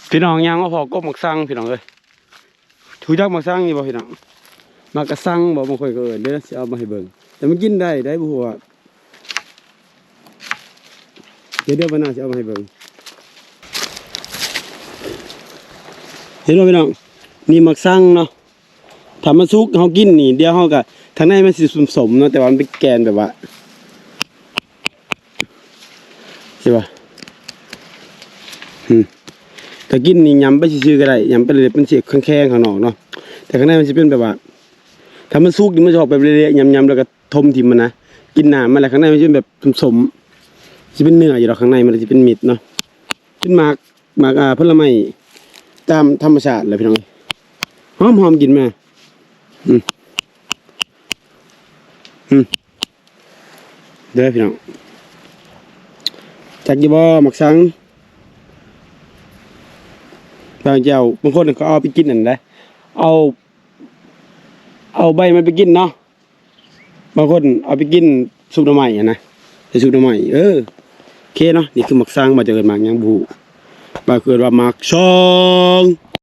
พี่น้องยังมาพอกบหมักซังพี่น้องเลยถูจักหมักซังนี่บ่พี่น้องมากระซังบ่บางคนก็เดี๋ยวสิเอามาให้เบิ่งแต่มันกินได้บ่ฮู้ว่าเดี๋ยววันหน้าสิเอามาให้เบิ่งเห็นบ่พี่น้องนี่หมักซังเนาะถ้ามันสุกเฮากินนี่เดี๋ยวเฮาก็ทางในมันสิสมๆเนาะแต่ว่ามันเป็นแกนแบบว่าใช่ป่ะถ้ากินนี่ยำไปซื่อๆก็ได้ยำไปเลยเป็นเสียแข็งๆข้างนอกเนาะแต่ข้างในมันจะเป็นแบบว่าถ้ามันสุกนี่มันจะออกแบบเละๆยำๆแล้วก็ทมทิ่มมันนะกินหนามันแหละข้างในมันจะเป็นแบบสมๆจะเป็นเนื้ออยู่หรอกข้างในมันจะเป็นมิดเนาะเป็นหมากผลไม้ตามธรรมชาติเลยพี่น้องหอมกินไหมเด้อพี่น้องจักยี่บ่หมักซังบางเจ้าบางคนก็เอาไปกินนั่นได้เอาใบมันไปกินเนาะบางคนเอาไปกินซุปหน่อไม้นะแต่ซุปหน่อไม้โอเคเนาะนี่คือหมักซังมาจากหมักยังบูบางคนว่าหมักซอง